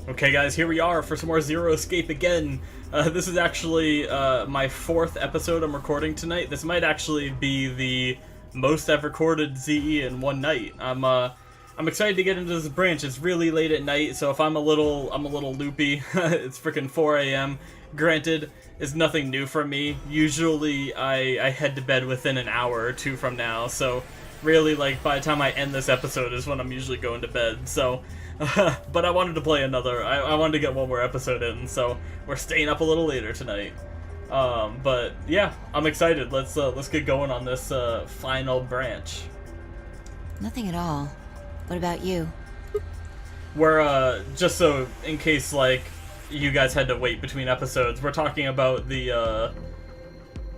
Okay guys, here we are for some more Zero Escape again. This is actually my 4th episode I'm recording tonight. This might actually be the most I've recorded ZE in one night. I'm excited to get into this branch. It's really late at night, so if I'm a little loopy, it's freaking 4 a.m. Granted, it's nothing new for me. Usually I head to bed within an hour or two from now, so really, like, by the time I end this episode is when I'm usually going to bed, so... but I wanted to play another. I wanted to get one more episode in, so we're staying up a little later tonight. But yeah, I'm excited. Let's get going on this final branch. Nothing at all. What about you? We're just so in case like you guys had to wait between episodes, we're talking about the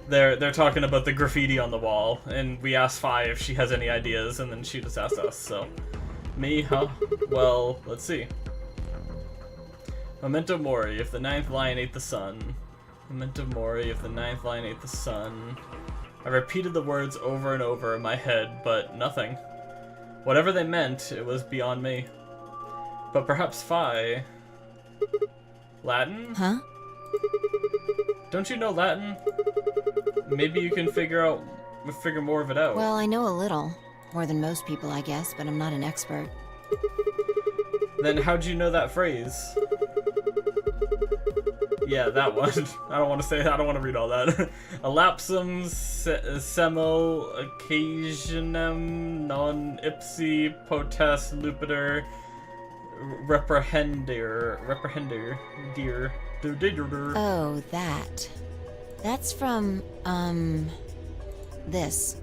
they're talking about the graffiti on the wall, and we asked Fi if she has any ideas, and then she just asked us. So. Me, huh? Well, let's see. Memento Mori, if the 9th lion ate the sun. Memento Mori, if the 9th lion ate the sun. I repeated the words over and over in my head, but nothing. Whatever they meant, it was beyond me. But perhaps Fi... Latin? Huh? Don't you know Latin? Maybe you can figure more of it out. Well, I know a little. More than most people, I guess, but I'm not an expert. Then how'd you know that phrase? Yeah, that one. I don't want to read all that. Elapsum semel occasionem non ipsi potest lupider reprehender dear. Oh, that. That's from, this.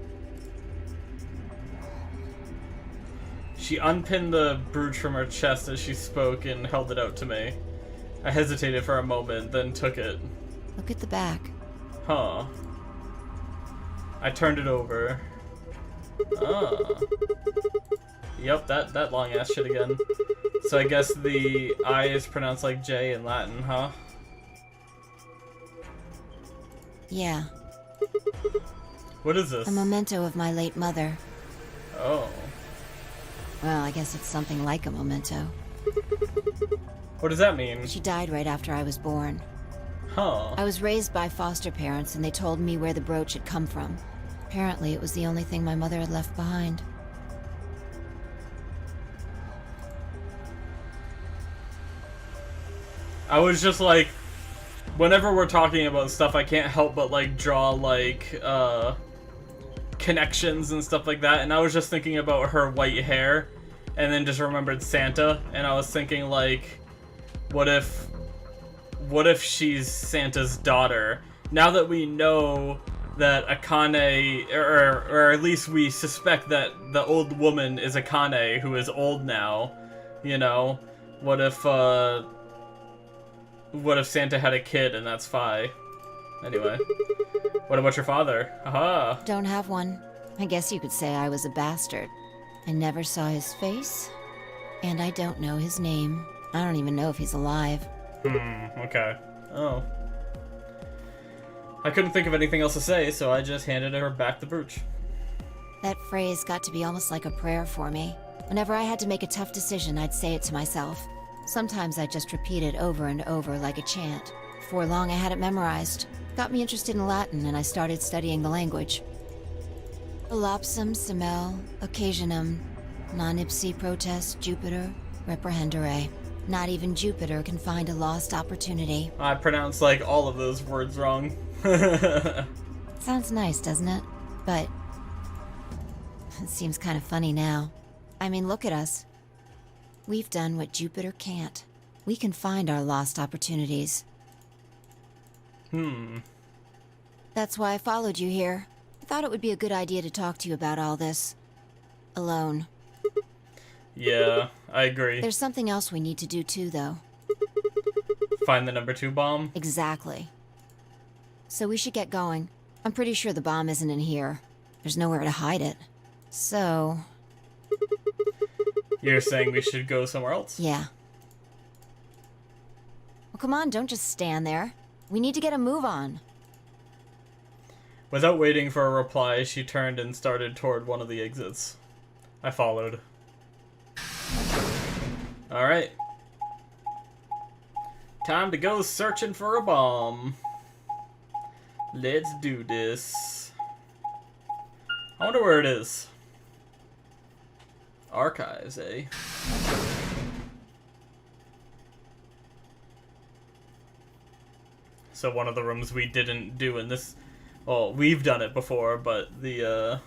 She unpinned the brooch from her chest as she spoke and held it out to me. I hesitated for a moment, then took it. Look at the back. Huh. I turned it over. Ah. Yep, that long-ass shit again. So I guess the I is pronounced like J in Latin, huh? Yeah. What is this? A memento of my late mother. Oh. Well, I guess it's something like a memento. What does that mean? She died right after I was born. Huh. I was raised by foster parents, and they told me where the brooch had come from. Apparently, it was the only thing my mother had left behind. I was just like, whenever we're talking about stuff, I can't help but like draw like, connections and stuff like that, and I was just thinking about her white hair, and then just remembered Santa, and I was thinking like, what if she's Santa's daughter? Now that we know that Akane, or at least we suspect that the old woman is Akane, who is old now, you know, what if Santa had a kid and that's Fi? Anyway. What about your father? Aha! Don't have one. I guess you could say I was a bastard. I never saw his face, and I don't know his name. I don't even know if he's alive. Okay. Oh. I couldn't think of anything else to say, so I just handed her back the brooch. That phrase got to be almost like a prayer for me. Whenever I had to make a tough decision, I'd say it to myself. Sometimes I'd just repeat it over and over like a chant. Before long, I had it memorized. Got me interested in Latin, and I started studying the language. Elapsum semel occasionum non ipsi potest Jupiter reprehendere. Not even Jupiter can find a lost opportunity. I pronounced like all of those words wrong. Sounds nice, doesn't it? But it seems kind of funny now. I mean, look at us. We've done what Jupiter can't. We can find our lost opportunities. That's why I followed you here. I thought it would be a good idea to talk to you about all this. Alone. Yeah, I agree. There's something else we need to do too, though. Find the number 2 bomb? Exactly. So we should get going. I'm pretty sure the bomb isn't in here. There's nowhere to hide it. So... You're saying we should go somewhere else? Yeah. Well, come on, don't just stand there. We need to get a move on. Without waiting for a reply, she turned and started toward one of the exits. I followed. Alright. Time to go searching for a bomb. Let's do this. I wonder where it is. Archives, eh? So one of the rooms we didn't do in this... Well, we've done it before, but the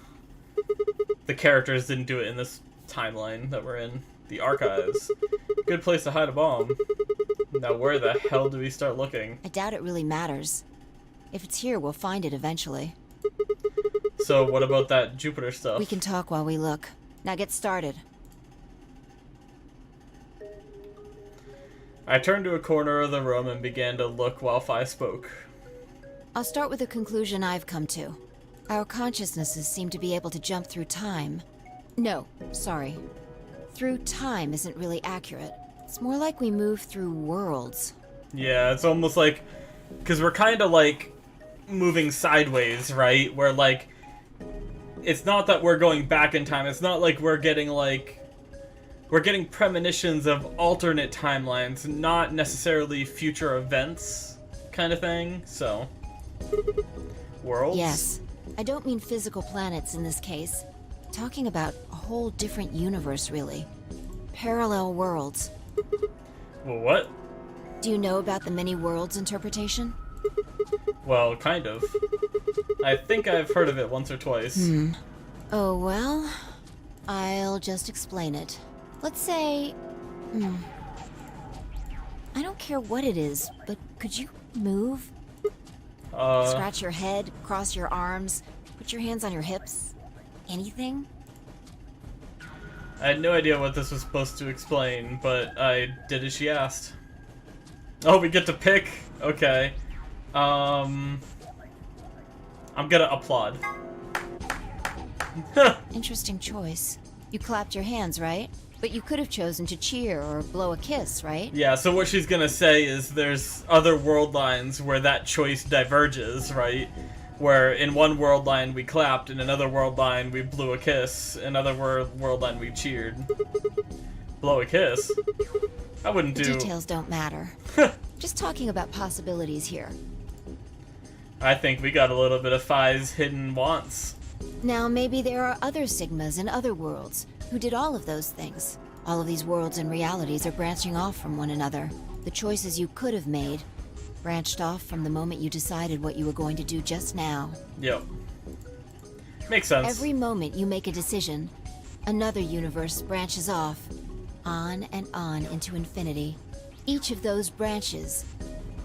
characters didn't do it in this timeline that we're in. The archives. Good place to hide a bomb. Now where the hell do we start looking? I doubt it really matters. If it's here, we'll find it eventually. So what about that Jupiter stuff? We can talk while we look. Now get started. I turned to a corner of the room and began to look while Fi spoke. I'll start with a conclusion I've come to. Our consciousnesses seem to be able to jump through time. No, sorry. Through time isn't really accurate. It's more like we move through worlds. Yeah, it's almost like... Because we're kind of like moving sideways, right? Where like... It's not that we're going back in time. It's not like we're getting like... We're getting premonitions of alternate timelines, not necessarily future events kind of thing, so... Worlds? Yes. I don't mean physical planets in this case. Talking about a whole different universe, really. Parallel worlds. Well, what? Do you know about the many worlds interpretation? Well, kind of. I think I've heard of it once or twice. Oh, well... I'll just explain it. Let's say... I don't care what it is, but could you move? Scratch your head, cross your arms, put your hands on your hips. Anything? I had no idea what this was supposed to explain, but I did as she asked. Oh, we get to pick? Okay. I'm gonna applaud. Interesting choice. You clapped your hands, right? But you could have chosen to cheer or blow a kiss, right? Yeah, so what she's gonna say is there's other world lines where that choice diverges, right? Where in one world line we clapped, in another world line we blew a kiss, in another world line we cheered. Blow a kiss? I wouldn't do... Details don't matter. Just talking about possibilities here. I think we got a little bit of Fi's hidden wants. Now maybe there are other Sigmas in other worlds who did all of those things. All of these worlds and realities are branching off from one another. The choices you could have made branched off from the moment you decided what you were going to do just now. Yep. Makes sense. Every moment you make a decision, another universe branches off, on and on into infinity. Each of those branches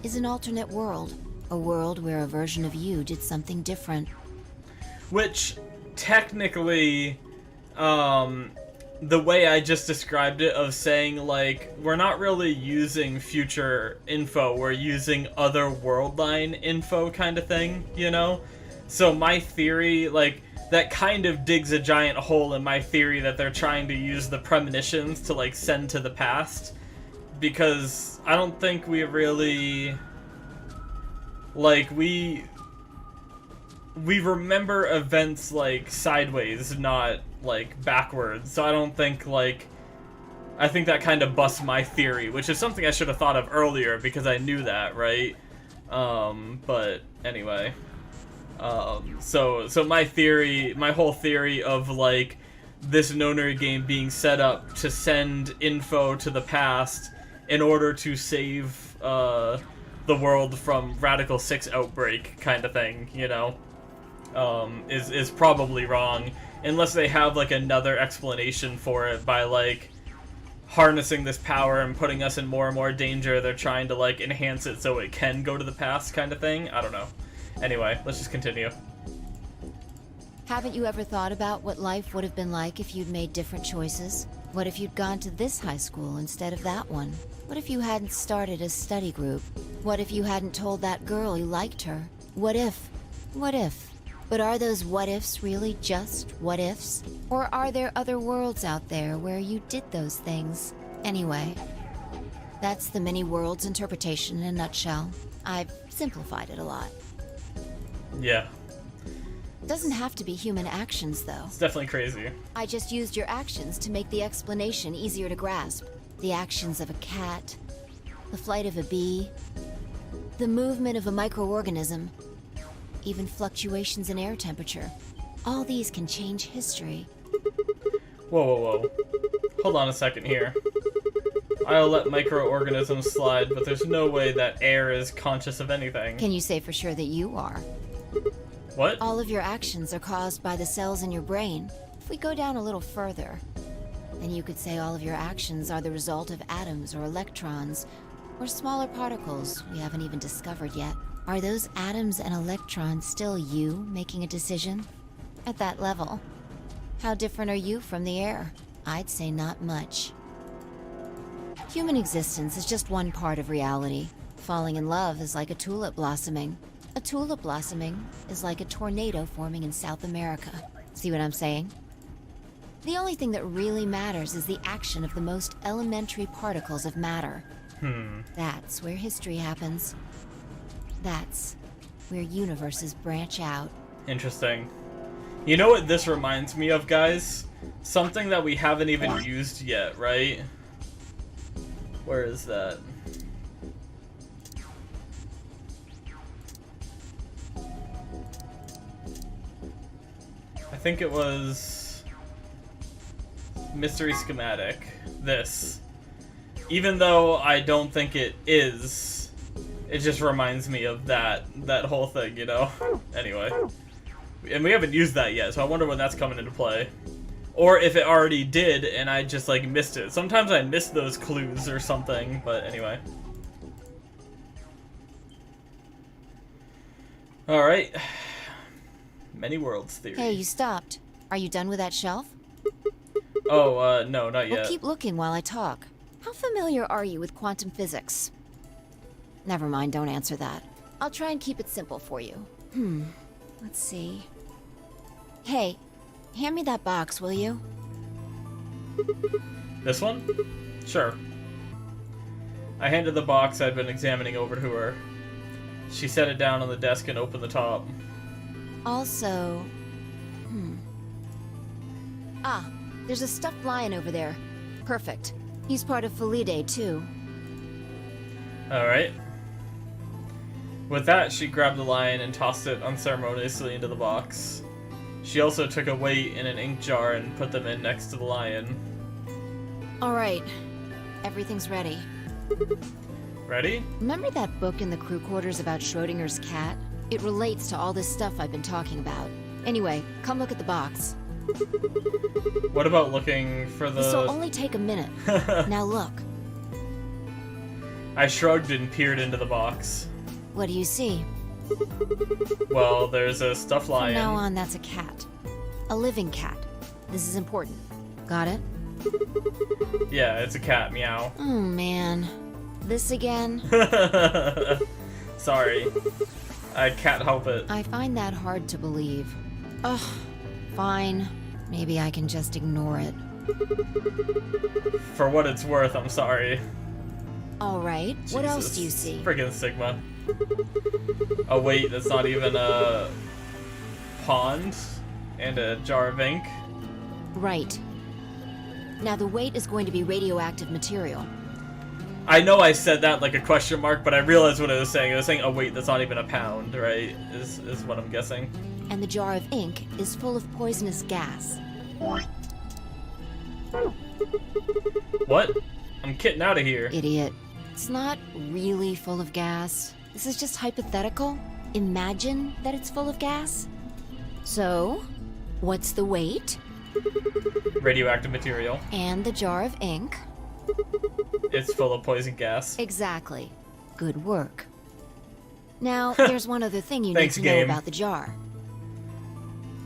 is an alternate world, a world where a version of you did something different. Which, technically, the way I just described it of saying, like, we're not really using future info, we're using other world line info kind of thing, you know? So my theory, like, that kind of digs a giant hole in my theory that they're trying to use the premonitions to, like, send to the past. Because I don't think we really... Like, we remember events, like, sideways, not, like, backwards. So I don't think, like... I think that kind of busts my theory, which is something I should have thought of earlier, because I knew that, right? But anyway. So my theory, my whole theory of, like, this Nonary game being set up to send info to the past in order to save, the world from Radical 6 outbreak kind of thing, you know? Is probably wrong, unless they have, like, another explanation for it by, like, harnessing this power and putting us in more and more danger. They're trying to, like, enhance it so it can go to the past kind of thing. I don't know. Anyway, let's just continue. Haven't you ever thought about what life would have been like if you'd made different choices? What if you'd gone to this high school instead of that one? What if you hadn't started a study group? What if you hadn't told that girl you liked her? What if? What if? But are those what-ifs really just what-ifs? Or are there other worlds out there where you did those things? Anyway, that's the many worlds interpretation in a nutshell. I've simplified it a lot. Yeah. Doesn't have to be human actions, though. It's definitely crazy. I just used your actions to make the explanation easier to grasp. The actions of a cat, the flight of a bee, the movement of a microorganism, even fluctuations in air temperature. All these can change history. Whoa, whoa, whoa. Hold on a second here. I'll let microorganisms slide, but there's no way that air is conscious of anything. Can you say for sure that you are? What? All of your actions are caused by the cells in your brain. If we go down a little further, then you could say all of your actions are the result of atoms or electrons, or smaller particles we haven't even discovered yet. Are those atoms and electrons still you making a decision? At that level, how different are you from the air? I'd say not much. Human existence is just one part of reality. Falling in love is like a tulip blossoming. A tulip blossoming is like a tornado forming in South America. See what I'm saying? The only thing that really matters is the action of the most elementary particles of matter. That's where history happens. That's where universes branch out. Interesting. You know what this reminds me of, guys? Something that we haven't even used yet, right? Where is that? I think it was Mystery Schematic. This. Even though I don't think it is, it just reminds me of that whole thing, you know? Anyway. And we haven't used that yet, so I wonder when that's coming into play. Or if it already did and I just like missed it. Sometimes I miss those clues or something, but anyway. Alright. Many worlds theory. Hey, you stopped. Are you done with that shelf? Oh, no, not yet. Well, keep looking while I talk. How familiar are you with quantum physics? Never mind, don't answer that. I'll try and keep it simple for you. Let's see. Hey, hand me that box, will you? This one? Sure. I handed the box I'd been examining over to her. She set it down on the desk and opened the top. Also... Ah, there's a stuffed lion over there. Perfect. He's part of Felidae, too. Alright. With that, she grabbed the lion and tossed it unceremoniously into the box. She also took a weight in an ink jar and put them in next to the lion. Alright. Everything's ready. Ready? Remember that book in the crew quarters about Schrodinger's cat? It relates to all this stuff I've been talking about. Anyway, come look at the box. What about looking for the... This'll only take a minute. Now look. I shrugged and peered into the box. What do you see? Well, there's a stuffed lion. From now on, that's a cat. A living cat. This is important. Got it? Yeah, it's a cat. Meow. Oh, man. This again? Sorry. I can't help it. I find that hard to believe. Ugh. Fine. Maybe I can just ignore it. For what it's worth, I'm sorry. Alright. What else do you see? Friggin' Sigma. Oh wait, that's not even a pond and a jar of ink. Right. Now the weight is going to be radioactive material. I know I said that like a question mark, but I realized what I was saying. I was saying, oh wait, that's not even a pound, right? Is what I'm guessing. And the jar of ink is full of poisonous gas. What? I'm getting out of here. Idiot. It's not really full of gas. This is just hypothetical. Imagine that it's full of gas. So, what's the weight? Radioactive material. And the jar of ink? It's full of poison gas. Exactly. Good work. Now, there's one other thing you need to know about the jar.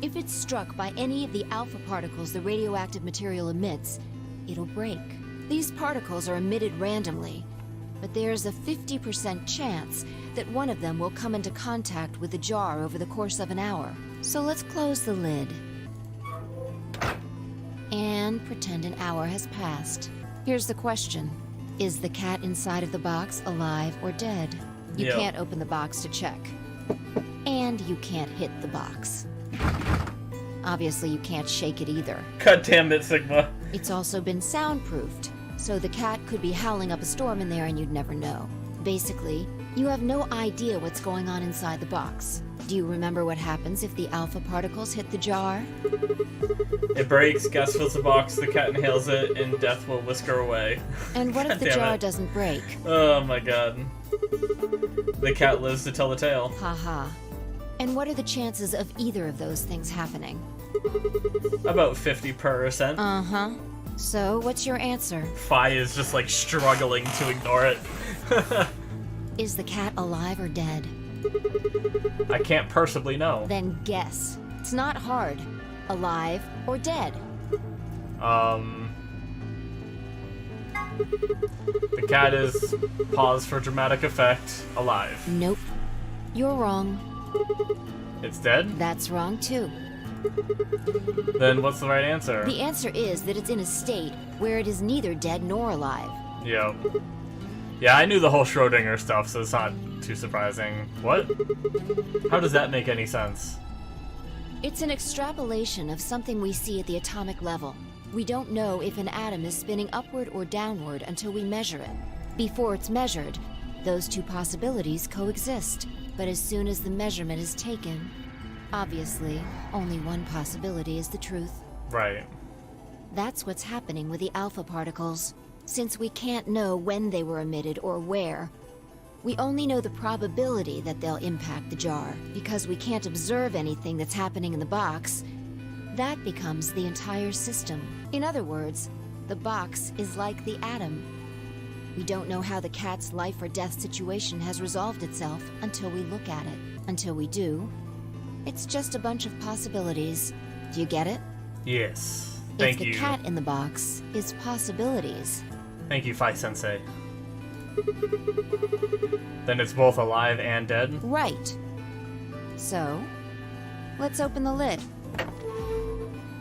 If it's struck by any of the alpha particles the radioactive material emits, it'll break. These particles are emitted randomly, but there's a 50% chance that one of them will come into contact with the jar over the course of an hour. So let's close the lid. And pretend an hour has passed. Here's the question. Is the cat inside of the box alive or dead? You can't open the box to check. And you can't hit the box. Obviously, you can't shake it either. God damn it, Sigma. It's also been soundproofed, So the cat could be howling up a storm in there and you'd never know. Basically, you have no idea what's going on inside the box. Do you remember what happens if the alpha particles hit the jar? It breaks, gas fills the box, the cat inhales it, and death will whisk her away. And what if the jar doesn't break? Oh my god. The cat lives to tell the tale. Haha. And what are the chances of either of those things happening? About 50%. Uh-huh. So, what's your answer? Fi is just like struggling to ignore it. Is the cat alive or dead? I can't personally know. Then guess. It's not hard. Alive or dead? The cat is, pause for dramatic effect, alive. Nope. You're wrong. It's dead? That's wrong too. Then what's the right answer? The answer is that it's in a state where it is neither dead nor alive. Yep. Yeah, I knew the whole Schrodinger stuff, so it's not too surprising. What? How does that make any sense? It's an extrapolation of something we see at the atomic level. We don't know if an atom is spinning upward or downward until we measure it. Before it's measured, those two possibilities coexist. But as soon as the measurement is taken, obviously, only one possibility is the truth. Right. That's what's happening with the alpha particles. Since we can't know when they were emitted or where, we only know the probability that they'll impact the jar. Because we can't observe anything that's happening in the box, that becomes the entire system. In other words, the box is like the atom. We don't know how the cat's life or death situation has resolved itself until we look at it. Until we do, it's just a bunch of possibilities. Do you get it? Yes. Thank you. If the cat in the box is possibilities. Thank you, Fi Sensei. Then it's both alive and dead? Right. So, let's open the lid.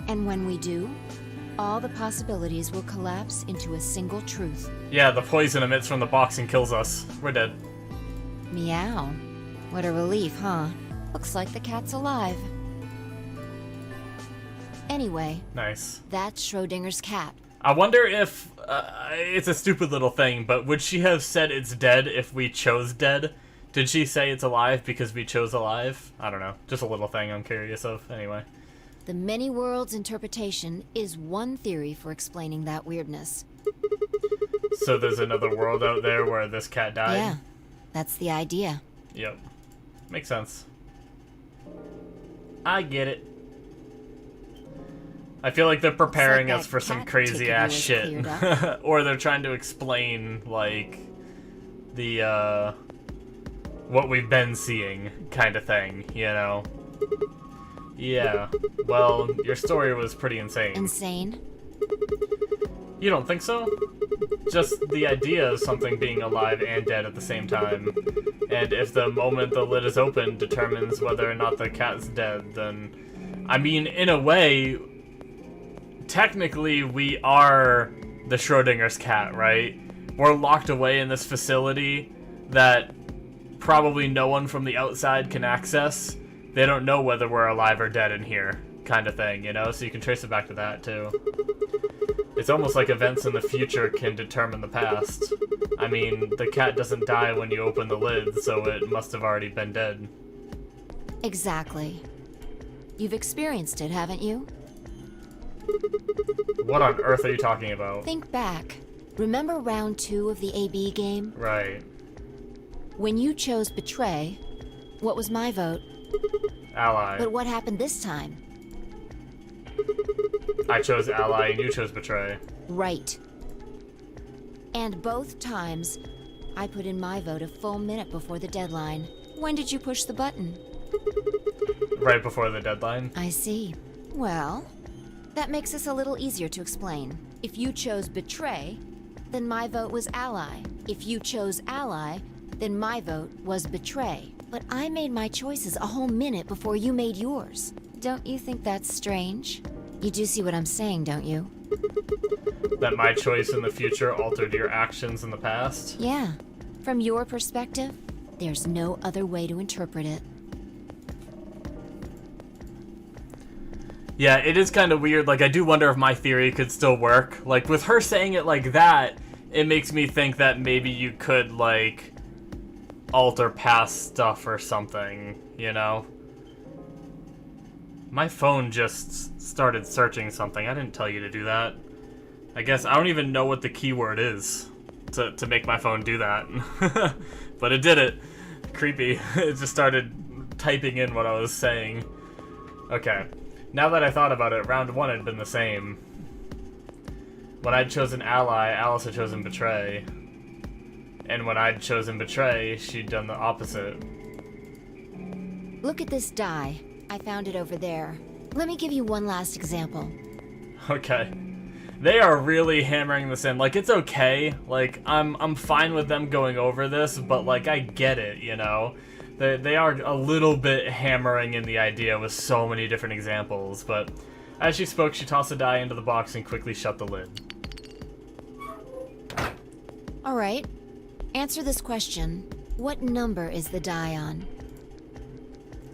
And when we do, all the possibilities will collapse into a single truth. Yeah, the poison emits from the box and kills us. We're dead. Meow. What a relief, huh? Looks like the cat's alive. Anyway. Nice. That's Schrodinger's cat. I wonder if, it's a stupid little thing, but would she have said it's dead if we chose dead? Did she say it's alive because we chose alive? I don't know. Just a little thing I'm curious of, anyway. The many worlds interpretation is one theory for explaining that weirdness. So there's another world out there where this cat died? Yeah, that's the idea. Yep. Makes sense. I get it. I feel like they're preparing It's like us that for some cat crazy ticket ass was shit. cleared up. Or they're trying to explain, like, the, what we've been seeing kind of thing, you know? Yeah. Well, your story was pretty insane. Insane? You don't think so? Just the idea of something being alive and dead at the same time. And if the moment the lid is open determines whether or not the cat's dead, then... I mean, in a way, technically we are the Schrodinger's cat, right? We're locked away in this facility that probably no one from the outside can access. They don't know whether we're alive or dead in here, kind of thing, you know? So you can trace it back to that, too. It's almost like events in the future can determine the past. I mean, the cat doesn't die when you open the lid, so it must have already been dead. Exactly. You've experienced it, haven't you? What on earth are you talking about? Think back. Remember round 2 of the AB game? Right. When you chose Betray, what was my vote? Ally. But what happened this time? I chose Ally and you chose Betray. Right. And both times, I put in my vote a full minute before the deadline. When did you push the button? Right before the deadline. I see. Well, that makes this a little easier to explain. If you chose Betray, then my vote was Ally. If you chose Ally, then my vote was Betray. But I made my choices a whole minute before you made yours. Don't you think that's strange? You do see what I'm saying, don't you? That my choice in the future altered your actions in the past? Yeah. From your perspective, there's no other way to interpret it. Yeah, it is kind of weird. Like, I do wonder if my theory could still work. Like, with her saying it like that, it makes me think that maybe you could, like, alter past stuff or something, you know? My phone just started searching something. I didn't tell you to do that. I guess I don't even know what the keyword is to make my phone do that. But it did it. Creepy. It just started typing in what I was saying. Okay. Now that I thought about it, round 1 had been the same. When I'd chosen Ally, Alice had chosen Betray. And when I'd chosen Betray, she'd done the opposite. Look at this die. I found it over there. Let me give you one last example. Okay. They are really hammering this in. Like, it's okay. Like, I'm fine with them going over this, but, like, I get it, you know? They are a little bit hammering in the idea with so many different examples, but as she spoke, she tossed the die into the box and quickly shut the lid. Alright. Answer this question. What number is the die on?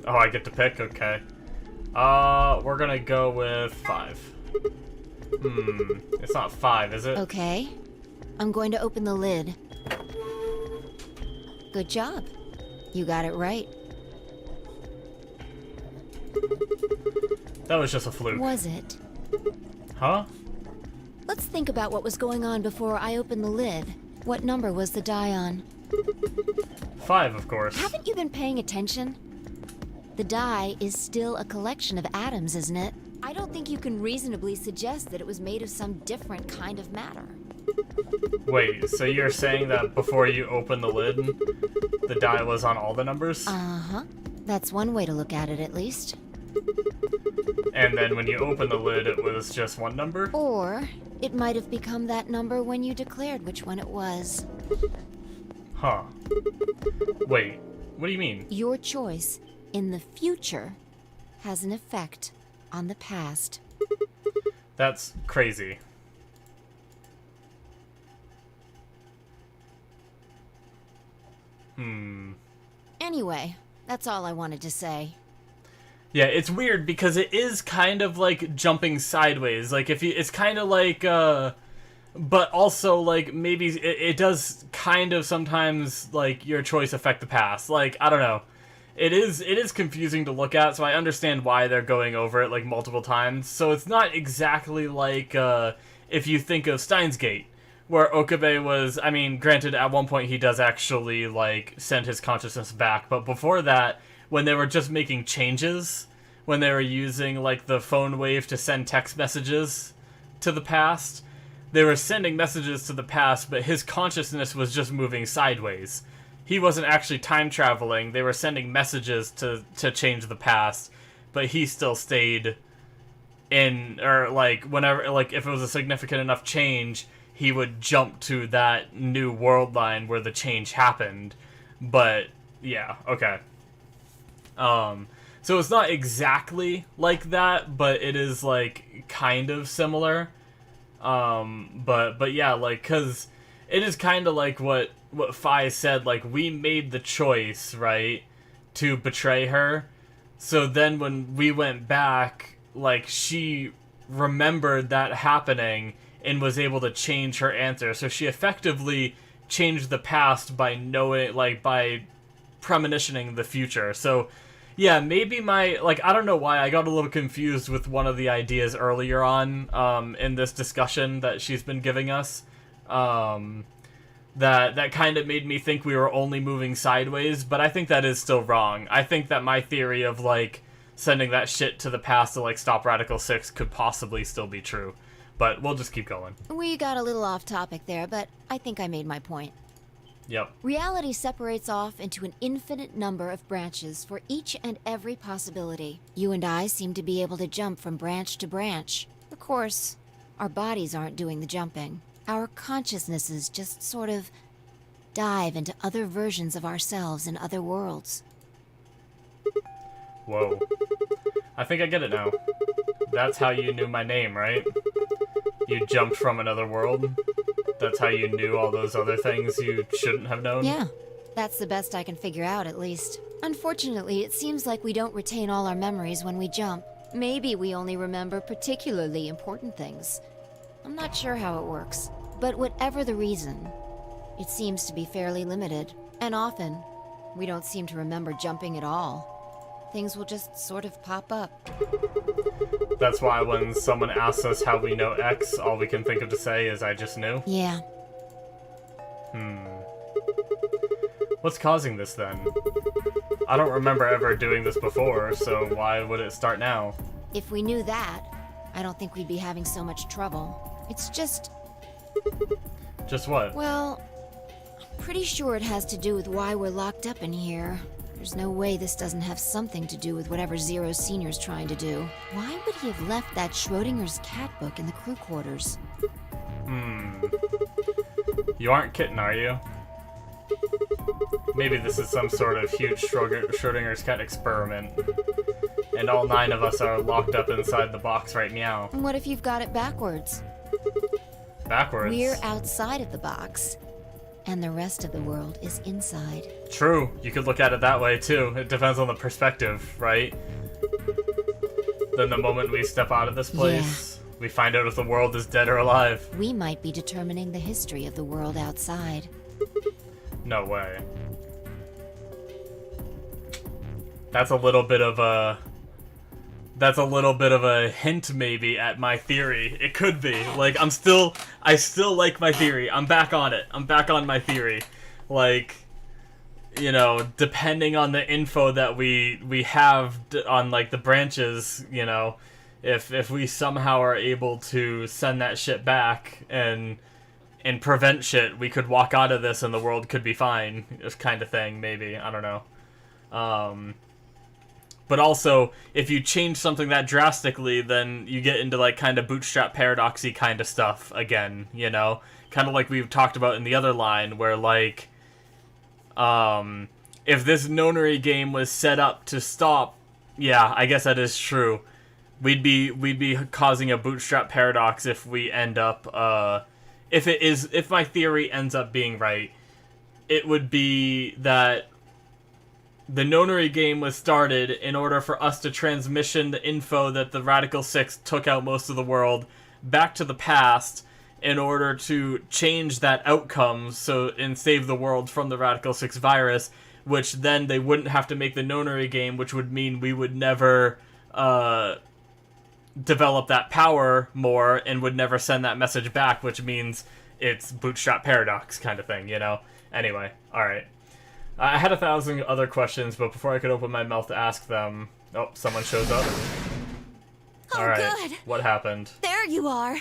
Oh, I get to pick? Okay. We're gonna go with 5. It's not 5, is it? Okay. I'm going to open the lid. Good job. You got it right. That was just a fluke. Was it? Huh? Let's think about what was going on before I opened the lid. What number was the die on? 5, of course. Haven't you been paying attention? The die is still a collection of atoms, isn't it? I don't think you can reasonably suggest that it was made of some different kind of matter. Wait, so you're saying that before you open the lid, the die was on all the numbers? Uh-huh. That's one way to look at it, at least. And then when you open the lid, it was just one number? Or it might have become that number when you declared which one it was. Huh. Wait, what do you mean? Your choice in the future has an effect on the past. That's crazy. Anyway, that's all I wanted to say. Yeah, it's weird because it is kind of like jumping sideways. Like, if you, it's kind of like, but also, like, maybe it does kind of sometimes, like, your choice affect the past. Like, I don't know. It is confusing to look at, so I understand why they're going over it, like, multiple times. So it's not exactly like, if you think of Steins Gate, where Okabe was, I mean, granted, at one point he does actually, like, send his consciousness back, but before that, when they were just making changes, when they were using, like, the phone wave to send text messages to the past, they were sending messages to the past, but his consciousness was just moving sideways. He wasn't actually time traveling. They were sending messages to change the past, but he still stayed in, or, like, whenever, like, if it was a significant enough change, he would jump to that new world line where the change happened. But yeah, okay. So it's not exactly like that, but it is, like, kind of similar. But yeah, like, cause it is kind of like what Fi said, like, we made the choice, right, to betray her. So then when we went back, like, she remembered that happening and was able to change her answer. So she effectively changed the past by knowing, like, by premonitioning the future. So yeah, maybe like, I don't know why I got a little confused with one of the ideas earlier on, in this discussion that she's been giving us. That kind of made me think we were only moving sideways, but I think that is still wrong. I think that my theory of, like, sending that shit to the past to, like, stop Radical 6 could possibly still be true. But we'll just keep going. We got a little off topic there, but I think I made my point. Yep. Reality separates off into an infinite number of branches for each and every possibility. You and I seem to be able to jump from branch to branch. Of course, our bodies aren't doing the jumping. Our consciousnesses just sort of dive into other versions of ourselves in other worlds. Whoa. I think I get it now. That's how you knew my name, right? You jumped from another world? That's how you knew all those other things you shouldn't have known? Yeah, that's the best I can figure out, at least. Unfortunately, it seems like we don't retain all our memories when we jump. Maybe we only remember particularly important things. I'm not sure how it works, but whatever the reason, it seems to be fairly limited. And often, we don't seem to remember jumping at all. Things will just sort of pop up. That's why when someone asks us how we know X, all we can think of to say is, I just knew? Yeah. What's causing this, then? I don't remember ever doing this before, so why would it start now? If we knew that, I don't think we'd be having so much trouble. It's just... Just what? Well, I'm pretty sure it has to do with why we're locked up in here. There's no way this doesn't have something to do with whatever Zero Senior's trying to do. Why would he have left that Schrodinger's cat book in the crew quarters? You aren't kidding, are you? Maybe this is some sort of huge Schrodinger's cat experiment. And all 9 of us are locked up inside the box right meow. And what if you've got it backwards? Backwards? We're outside of the box, and the rest of the world is inside. True, you could look at it that way too. It depends on the perspective, right? Then the moment we step out of this place, we find out if the world is dead or alive. We might be determining the history of the world outside. No way. That's a little bit of a... That's a little bit of a hint, maybe, at my theory. It could be. Like, I still like my theory. I'm back on it. I'm back on my theory. Like, you know, depending on the info that we have on, like, the branches, you know, if we somehow are able to send that shit back and prevent shit, we could walk out of this and the world could be fine. This kind of thing, maybe. I don't know. But also, if you change something that drastically, then you get into, like, kind of bootstrap paradoxy kind of stuff again, you know? Kind of like we've talked about in the other line, where, like, if this nonary game was set up to stop, yeah, I guess that is true. We'd be causing a bootstrap paradox if we end up, if my theory ends up being right, it would be that the nonary game was started in order for us to transmission the info that the Radical Six took out most of the world back to the past in order to change that outcome and save the world from the Radical Six virus, which then they wouldn't have to make the nonary game, which would mean we would never develop that power more and would never send that message back, which means it's bootstrap paradox kind of thing, you know? Anyway, alright. I had 1,000 other questions, but before I could open my mouth to ask them... Oh, someone shows up. Oh, Alright, good. what happened? There you are.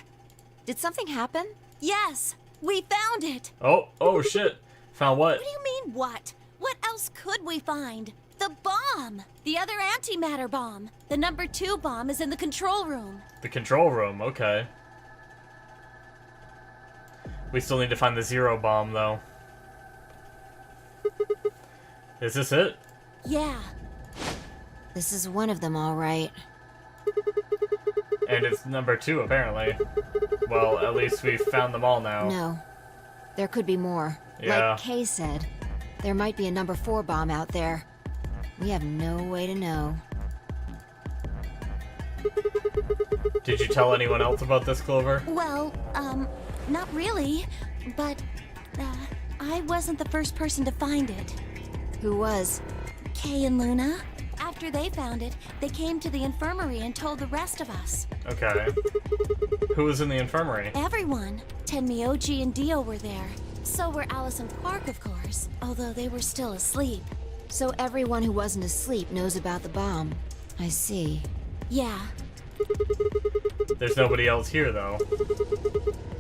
Did something happen? Yes, we found it. Oh shit. Found what? What do you mean, what? What else could we find? The bomb. The other antimatter bomb. The number 2 bomb is in the control room. The control room, okay. We still need to find the 0 bomb, though. Is this it? Yeah. This is one of them, all right. And it's number 2, apparently. Well, at least we've found them all now. No. There could be more. Yeah. Like Kay said, there might be a number 4 bomb out there. We have no way to know. Did you tell anyone else about this, Clover? Well, not really. But, I wasn't the first person to find it. Who was? Kay and Luna. After they found it, they came to the infirmary and told the rest of us. Okay. Who was in the infirmary? Everyone. Tenmyoji and Dio were there. So were Alice and Quark, of course, although they were still asleep. So everyone who wasn't asleep knows about the bomb. I see. Yeah. There's nobody else here, though.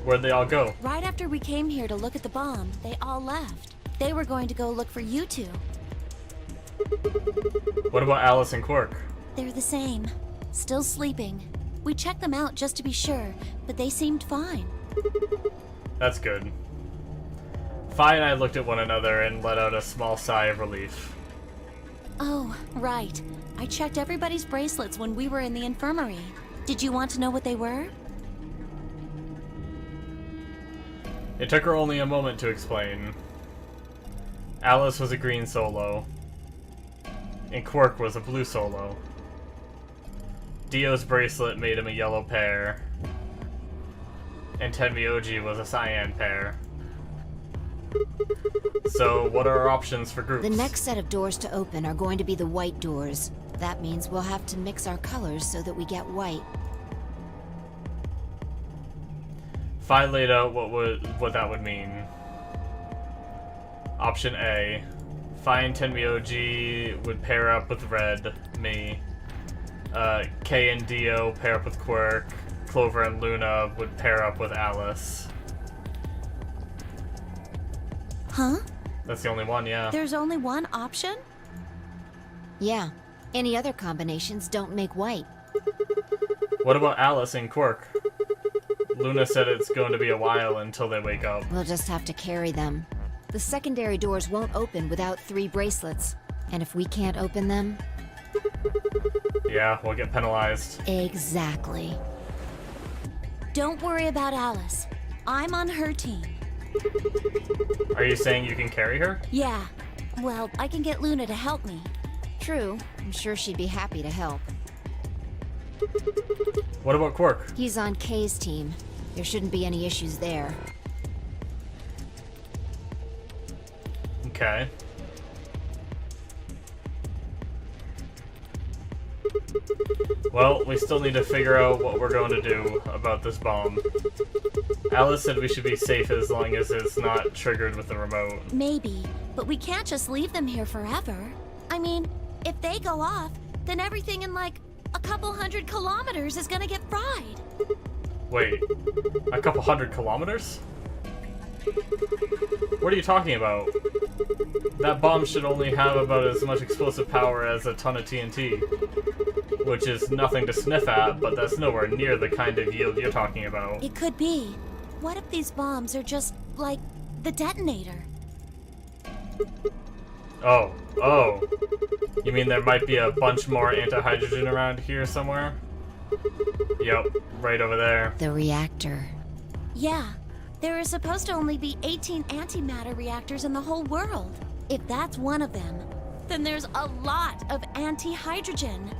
Where'd they all go? Right after we came here to look at the bomb, they all left. They were going to go look for you two. What about Alice and Quark? They're the same. Still sleeping. We checked them out just to be sure, but they seemed fine. That's good. Fi and I looked at one another and let out a small sigh of relief. Oh, right. I checked everybody's bracelets when we were in the infirmary. Did you want to know what they were? It took her only a moment to explain. Alice was a green solo, and Quark was a blue solo. Dio's bracelet made him a yellow pair. And Tenmyoji was a cyan pair. So, what are our options for groups? The next set of doors to open are going to be the white doors. That means we'll have to mix our colors so that we get white. Fi laid out what that would mean. Option A. Fi and Tenmyoji would pair up with Red, me. Kay and Dio pair up with Quirk. Clover and Luna would pair up with Alice. Huh? That's the only one, yeah. There's only one option? Yeah. Any other combinations don't make white. What about Alice and Quirk? Luna said it's going to be a while until they wake up. We'll just have to carry them. The secondary doors won't open without 3 bracelets. And if we can't open them... Yeah, we'll get penalized. Exactly. Don't worry about Alice. I'm on her team. Are you saying you can carry her? Yeah. Well, I can get Luna to help me. True. I'm sure she'd be happy to help. What about Quirk? He's on Kay's team. There shouldn't be any issues there. Okay. Well, we still need to figure out what we're going to do about this bomb. Alice said we should be safe as long as it's not triggered with the remote. Maybe, but we can't just leave them here forever. I mean, if they go off, then everything in like a couple 100 kilometers is gonna get fried. Wait, a couple 100 kilometers? What are you talking about? That bomb should only have about as much explosive power as a ton of TNT. Which is nothing to sniff at, but that's nowhere near the kind of yield you're talking about. It could be. What if these bombs are just, like, the detonator? Oh. You mean there might be a bunch more anti-hydrogen around here somewhere? Yep, right over there. The reactor. Yeah. There are supposed to only be 18 antimatter reactors in the whole world. If that's one of them, then there's a lot of anti-hydrogen.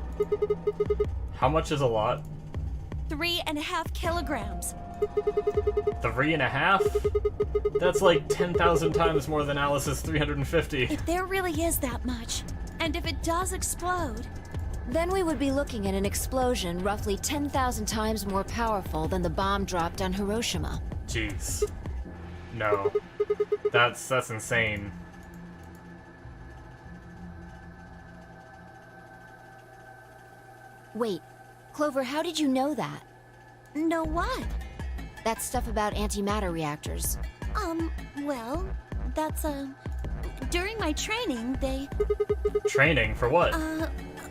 How much is a lot? 3.5 kilograms. 3.5? That's like 10,000 times more than Alice's 350. If there really is that much, and if it does explode... Then we would be looking at an explosion roughly 10,000 times more powerful than the bomb dropped on Hiroshima. Jeez. No. That's insane. Wait, Clover, how did you know that? Know what? That stuff about antimatter reactors. Well, that's, during my training, they... Training? For what?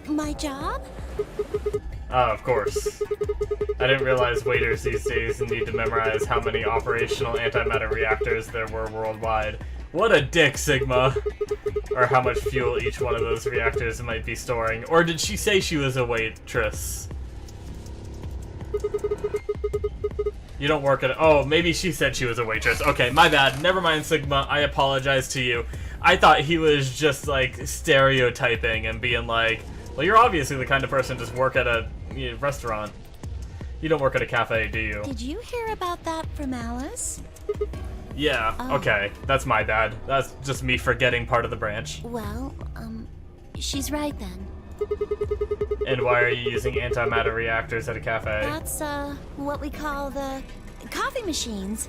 My job? Of course. I didn't realize waiters these days need to memorize how many operational antimatter reactors there were worldwide. What a dick, Sigma! Or how much fuel each one of those reactors might be storing. Or did she say she was a waitress? You don't work at... Oh, maybe she said she was a waitress. Okay, my bad. Never mind, Sigma. I apologize to you. I thought he was just, like, stereotyping and being like, well, you're obviously the kind of person to just work at a restaurant. You don't work at a cafe, do you? Did you hear about that from Alice? Yeah, okay. That's my bad. That's just me forgetting part of the branch. Well, she's right then. And why are you using antimatter reactors at a cafe? That's, what we call the coffee machines.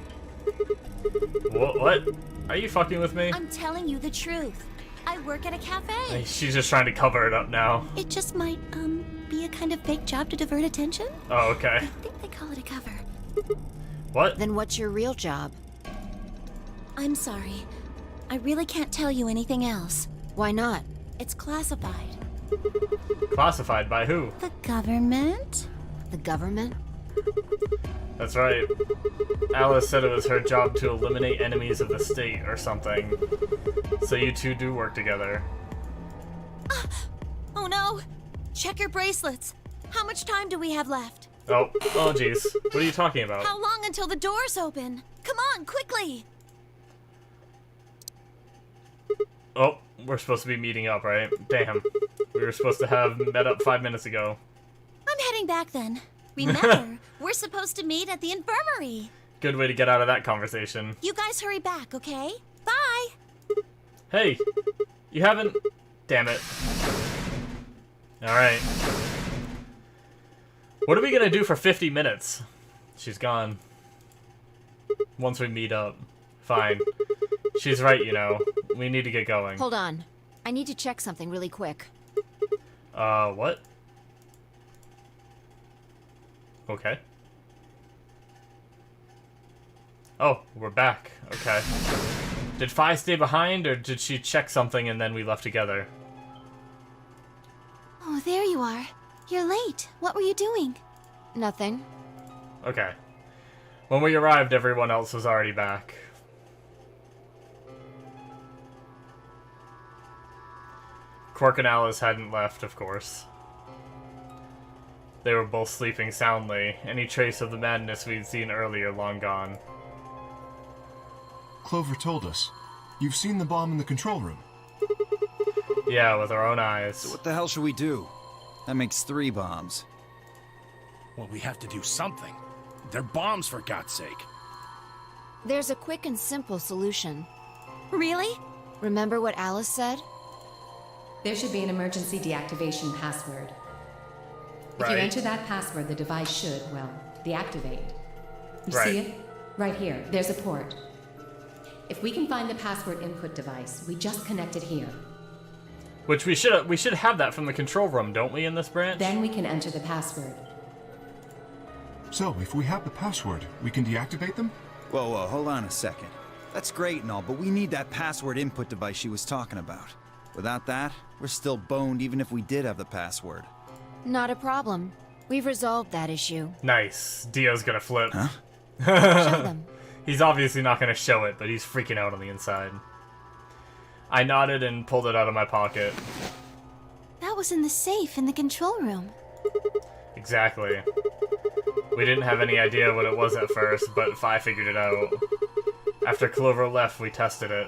What? Are you fucking with me? I'm telling you the truth. I work at a cafe. She's just trying to cover it up now. It just might, be a kind of fake job to divert attention. Oh, okay. I think they call it a cover. What? Then what's your real job? I'm sorry. I really can't tell you anything else. Why not? It's classified. Classified by who? The government? The government? That's right. Alice said it was her job to eliminate enemies of the state or something. So you two do work together. Oh no! Check your bracelets. How much time do we have left? Oh jeez. What are you talking about? How long until the doors open? Come on, quickly! Oh, we're supposed to be meeting up, right? Damn. We were supposed to have met up 5 minutes ago. I'm heading going back then. Remember, we're supposed to meet at the infirmary. Good way to get out of that conversation. You guys hurry back, okay? Bye! Hey, you haven't... Damn it. Alright. What are we gonna do for 50 minutes? She's gone. Once we meet up. Fine. She's right, you know. We need to get going. Hold on. I need to check something really quick. What? Okay. Oh, we're back. Okay. Did Fi stay behind, or did she check something and then we left together? Oh, there you are. You're late. What were you doing? Nothing. Okay. When we arrived, everyone else was already back. Quark and Alice hadn't left, of course. They were both sleeping soundly, any trace of the madness we'd seen earlier long gone. Clover told us. You've seen the bomb in the control room. Yeah, with our own eyes. So what the hell should we do? That makes 3 bombs. Well, we have to do something. They're bombs, for God's sake. There's a quick and simple solution. Really? Remember what Alice said? There should be an emergency deactivation password. If you Right. enter that password, the device should, well, deactivate. You Right. see it? Right here. There's a port. If we can find the password input device, we just connect it here. Which we should have that from the control room, don't we, in this branch? Then we can enter the password. So, if we have the password, we can deactivate them? Whoa, hold on a second. That's great and all, but we need that password input device she was talking about. Without that, we're still boned even if we did have the password. Not a problem. We've resolved that issue. Nice. Dio's gonna flip. Huh? Show them. He's obviously not gonna show it, but he's freaking out on the inside. I nodded and pulled it out of my pocket. That was in the safe in the control room. Exactly. We didn't have any idea what it was at first, but Fi figured it out. After Clover left, we tested it.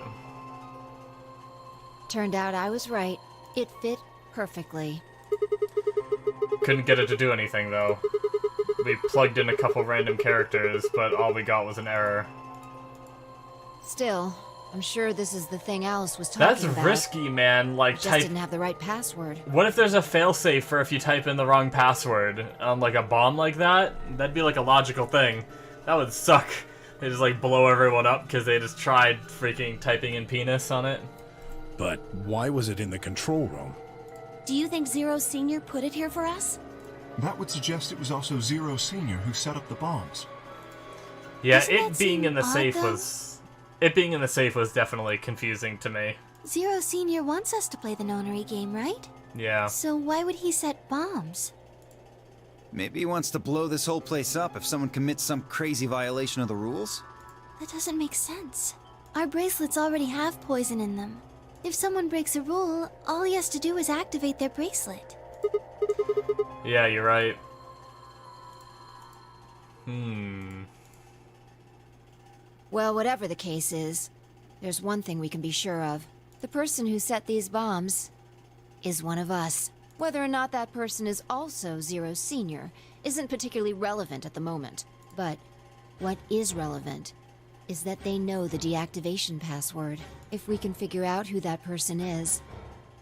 Turned out I was right. It fit perfectly. Couldn't get it to do anything, though. We plugged in a couple random characters, but all we got was an error. Still, I'm sure this is the thing Alice was talking That's about. risky, man. Like, Just type... didn't have the right password. What if there's a failsafe for if you type in the wrong password on, like, a bomb like that? That'd be, like, a logical thing. That would suck. They just, like, blow everyone up because they just tried freaking typing in penis on it. But why was it in the control room? Do you think Zero Senior put it here for us? That would suggest it was also Zero Senior who set up the bombs. Yeah, Doesn't that it being seem in the odd, safe though? was... It being in the safe was definitely confusing to me. Zero Senior wants us to play the nonary game, right? Yeah. So why would he set bombs? Maybe he wants to blow this whole place up if someone commits some crazy violation of the rules? That doesn't make sense. Our bracelets already have poison in them. If someone breaks a rule, all he has to do is activate their bracelet. Yeah, you're right. Well, whatever the case is, there's one thing we can be sure of. The person who set these bombs is one of us. Whether or not that person is also Zero Senior isn't particularly relevant at the moment. But what is relevant is that they know the deactivation password. If we can figure out who that person is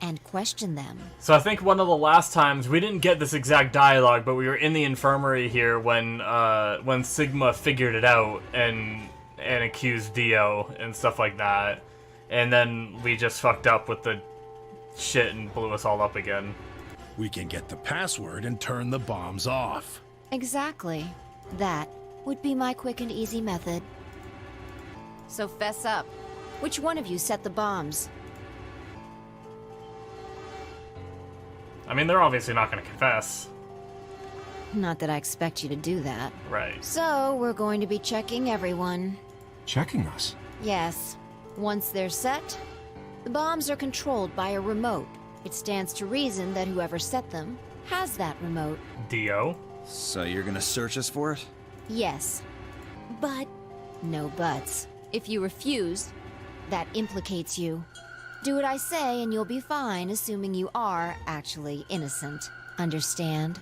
and question them. So I think one of the last times, we didn't get this exact dialogue, but we were in the infirmary here when Sigma figured it out and accused Dio and stuff like that. And then we just fucked up with the shit and blew us all up again. We can get the password and turn the bombs off. Exactly. That would be my quick and easy method. So fess up. Which one of you set the bombs? I mean, they're obviously not going to confess. Not that I expect you to do that. Right. So, we're going to be checking everyone. Checking us. Yes. Once they're set, the bombs are controlled by a remote. It stands to reason that whoever set them has that remote. Dio? So you're gonna search us for it? Yes. But No buts. If you refuse, that implicates you. Do what I say and you'll be fine, assuming you are actually innocent. Understand?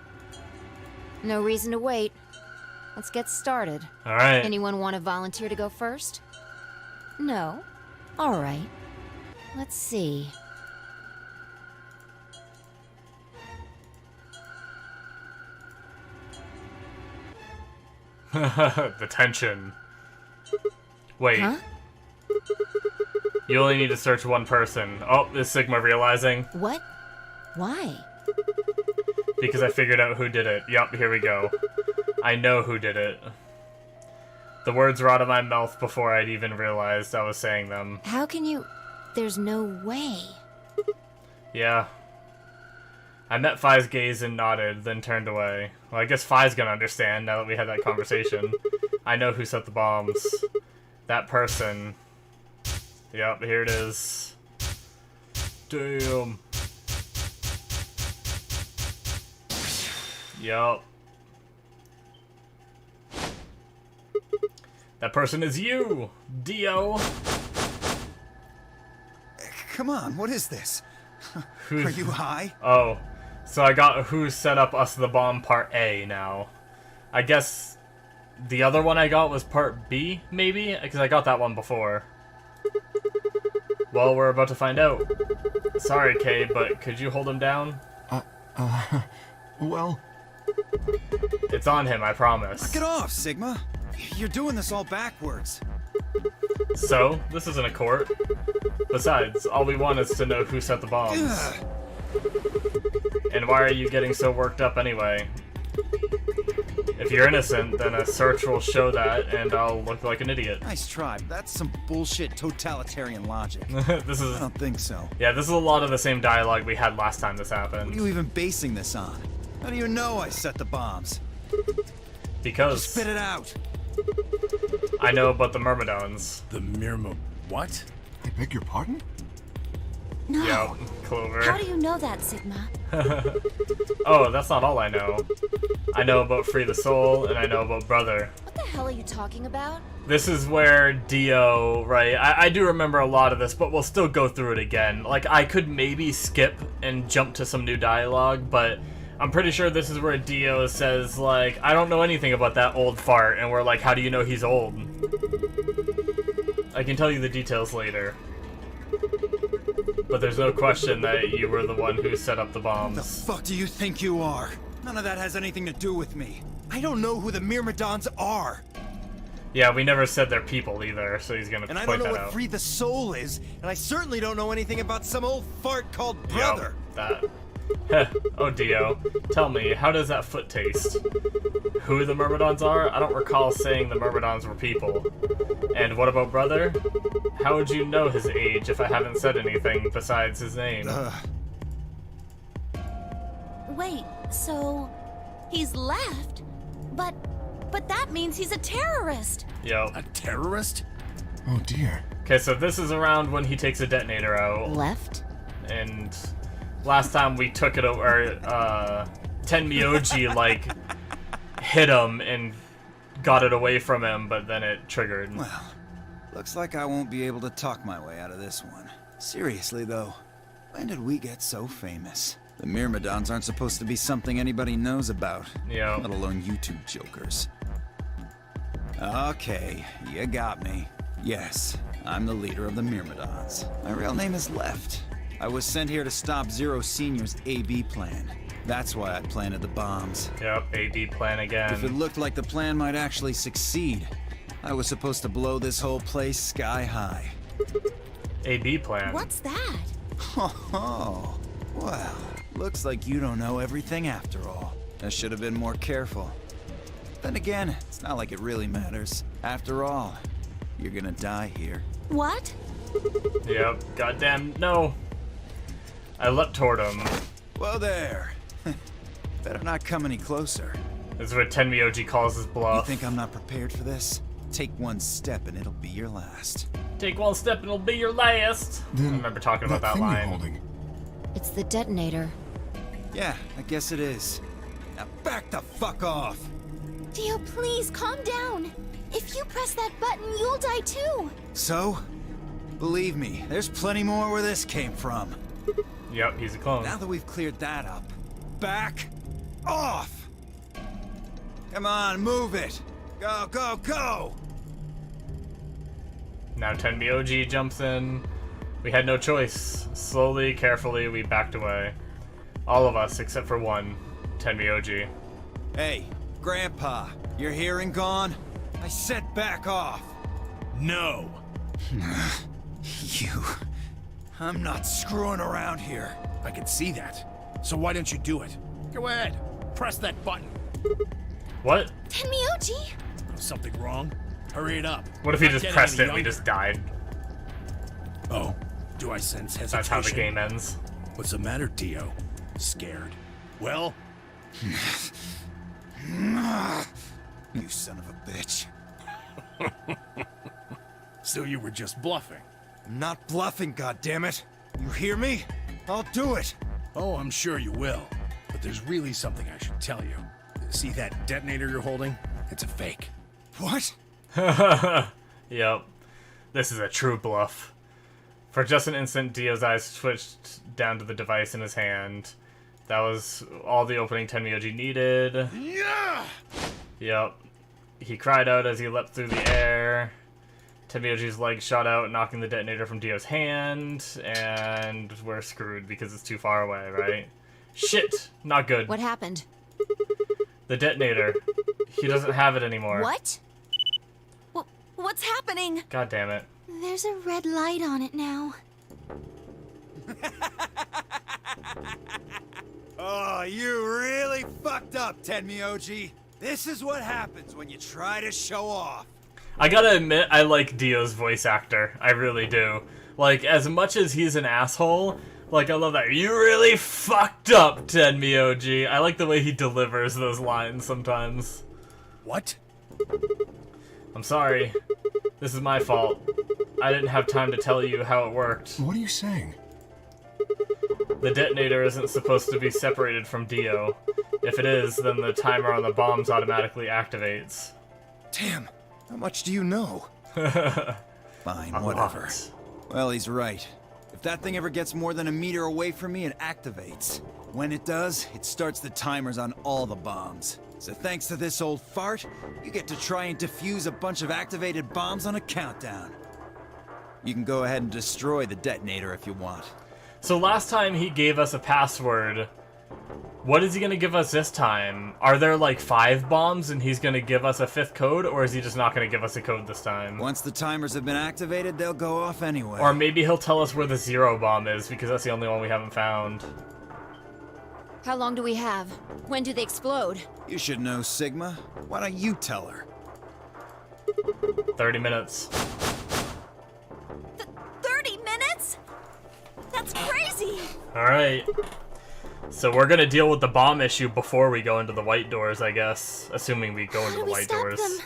No reason to wait. Let's get started. Alright. Anyone want to volunteer to go first? No? Alright. Let's see. The tension. Wait. Huh? You only need to search one person. Oh, is Sigma realizing? What? Why? Because I figured out who did it. Yup, here we go. I know who did it. The words were out of my mouth before I'd even realized I was saying them. How can you... There's no way. Yeah. I met Phi's gaze and nodded, then turned away. Well, I guess Phi's gonna understand now that we had that conversation. I know who set the bombs. That person. Yep, here it is. Damn. Yup. That person is you, Dio. Come on, what is this? Who's... Are you high? Oh, so I got who set up us the bomb part A now. I guess the other one I got was part B, maybe? Because I got that one before. Well, we're about to find out. Sorry, Kay, but could you hold him down? Well... It's on him, I promise. Knock it off, Sigma. You're doing this all backwards. So, this isn't a court. Besides, all we want is to know who set the bombs. Ugh. And why are you getting so worked up anyway? If you're innocent, then a search will show that, and I'll look like an idiot. Nice try, but that's some bullshit totalitarian logic. This I is... don't think so. Yeah, this is a lot of the same dialogue we had last time this What happened. are you even basing this on? How do you know I set the bombs? Because... Spit it out. I know about the Myrmidons. The Mirma... What? I beg your pardon? No. Yep, Clover. How do you know that, Sigma? Oh, that's not all I know. I know about Free the Soul, and I know about Brother. What the hell are you talking about? This is where Dio, right, I do remember a lot of this, but we'll still go through it again. Like, I could maybe skip and jump to some new dialogue, but I'm pretty sure this is where Dio says, like, I don't know anything about that old fart, and we're like, how do you know he's old? I can tell you the details later. But there's no question that you were the one who set up the The bombs. fuck do you think you are? None of that has anything to do with me. I don't know who the Myrmidons are. Yeah, we never said they're people either, so he's gonna And I point don't know that what out. Free the Soul is, and I certainly don't know anything about some old fart called Brother. Yep, that. Heh, oh Dio, tell me, how does that foot taste? Who the Myrmidons are? I don't recall saying the Myrmidons were people. And what about Brother? How would you know his age if I haven't said anything besides his name? Wait, so he's left? But that means he's a terrorist. Yo. A terrorist? Oh dear. Okay, so this is around when he takes a detonator out. Left? And last time we took it over, Tenmyoji, like, hit him and got it away from him, but then it triggered. Well, looks like I won't be able to talk my way out of this one. Seriously, though, when did we get so famous? The Myrmidons aren't supposed to be something anybody knows about, Yeah. let alone you two jokers. Okay, you got me. Yes, I'm the leader of the Myrmidons. My real name is Left. I was sent here to stop Zero Senior's AB plan. That's why I planted the bombs. Yep, AD plan again. If it looked like the plan might actually succeed, I was supposed to blow this whole place sky high. AB plan. What's that? Oh, well, looks like you don't know everything after all. I should have been more careful. Then again, it's not like it really matters. After all, you're gonna die here. What? Yep, goddamn, no. I leapt toward him. Whoa there. Better not come any closer. This is what Tenmyoji calls his You bluff. think I'm not prepared for this? Take one step and it'll be your last. Take one step and it'll be your last. I Then remember talking about that thing you're line. holding. It's the detonator. Yeah, I guess it is. Now back the fuck off! Dio, please calm down. If you press that button, you'll die too. So? Believe me, there's plenty more where this came from. Yep, he's a clone. Now that we've cleared that up, back off! Come on, move it! Go, go, go! Now Tenmyoji jumps in. We had no choice. Slowly, carefully, we backed away. All of us, except for one, Tenmyoji. Hey, Grandpa, your hearing gone? I said back off! No! You... I'm not screwing around here. I can see that. So why don't you do it? Go ahead. Press that button. What? Tenmyoji! Something wrong? Hurry it up. What if he Not just getting pressed any it and we younger. just died? Oh, do I sense hesitation? That's how the game ends. What's the matter, Dio? Scared? Well, You son of a bitch. so you were just bluffing. I'm not bluffing, goddammit. You hear me? I'll do it. Oh, I'm sure you will. But there's really something I should tell you. See that detonator you're holding? It's a fake. What? Yep. This is a true bluff. For just an instant, Dio's eyes twitched down to the device in his hand. That was all the opening Tenmyoji needed. Yeah! Yep. He cried out as he leapt through the air. Tenmyoji's leg shot out, knocking the detonator from Dio's hand, and we're screwed because it's too far away, right? Shit! Not good. What happened? The detonator. He doesn't have it anymore. What? What's happening? God damn it. There's a red light on it now. Oh, you really fucked up, Tenmyoji. This is what happens when you try to show off. I gotta admit, I like Dio's voice actor. I really do. Like, as much as he's an asshole, like, I love that. You really fucked up, Tenmyoji. I like the way he delivers those lines sometimes. What? I'm sorry. This is my fault. I didn't have time to tell you how it worked. What are you saying? The detonator isn't supposed to be separated from Dio. If it is, then the timer on the bombs automatically activates. Damn, how much do you know? Fine, A whatever. lot. Well, he's right. If that thing ever gets more than a meter away from me, it activates. When it does, it starts the timers on all the bombs. So thanks to this old fart, you get to try and defuse a bunch of activated bombs on a countdown. You can go ahead and destroy the detonator if you want. So last time he gave us a password. What is he gonna give us this time? Are there like 5 bombs and he's gonna give us a 5th code, or is he just not gonna give us a code this time? Once the timers have been activated, they'll go off anyway. Or maybe he'll tell us where the 0 bomb is, because that's the only one we haven't found. How long do we have? When do they explode? You should know, Sigma. Why don't you tell her? 30 minutes. 30 minutes? That's crazy! Alright. So we're gonna deal with the bomb issue before we go into the white doors, I guess. Assuming we go How into do the we white stop doors. them?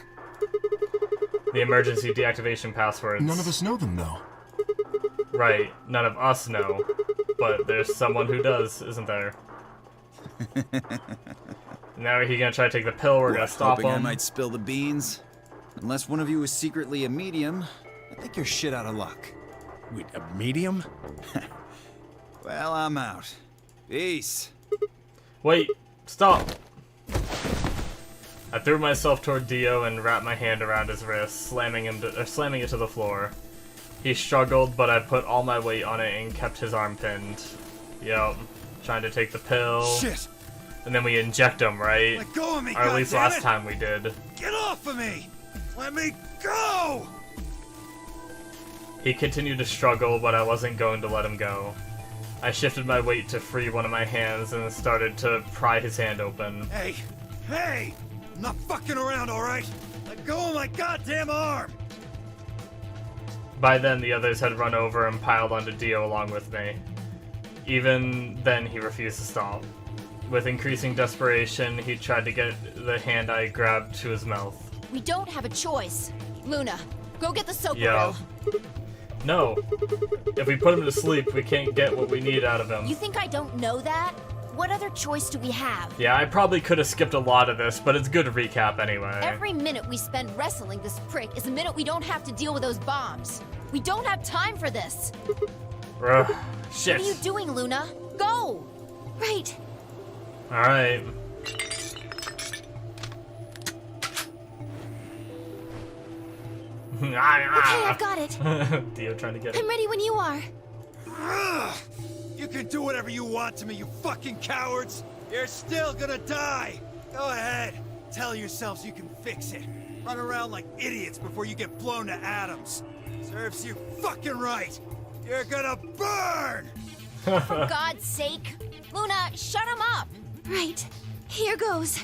The emergency deactivation passwords. None of us know them, though. Right, none of us know. But there's someone who does, isn't there? Now he's gonna try to take the pill, we're gonna stop Hoping I him. might spill the beans. Unless one of you is secretly a medium, I think you're shit out of luck. Wait, a medium? Well, I'm out. Peace. Wait, stop! I threw myself toward Dio and wrapped my hand around his wrist, slamming it to the floor. He struggled, but I put all my weight on it and kept his arm pinned. Yup, trying to take the pill. Shit! And then we inject him, right? Let go of me, Or at least last goddammit! time we did. Get off of me! Let me go! He continued to struggle, but I wasn't going to let him go. I shifted my weight to free one of my hands and started to pry his hand open. Hey! Hey! I'm not fucking around, alright? Let go of my goddamn arm! By then, the others had run over and piled onto Dio along with me. Even then, he refused to stop. With increasing desperation, he tried to get the hand I grabbed to his mouth. We don't have a choice. Luna, go get the soap Yeah. barrel. No. If we put him to sleep, we can't get what we need out of him. You think I don't know that? What other choice do we have? Yeah, I probably could have skipped a lot of this, but it's good recap anyway. Every minute we spend wrestling this prick is a minute we don't have to deal with those bombs. We don't have time for this. Ugh, shit. What are you doing, Luna? Go! Right. Alright. Okay, I've got it. Dio trying to get it. I'm ready when you are. You can do whatever you want to me, you fucking cowards! You're still gonna die! Go ahead, tell yourselves you can fix it. Run around like idiots before you get blown to atoms. Serves you fucking right! You're gonna burn! For God's sake! Luna, shut him up! Right. Here goes.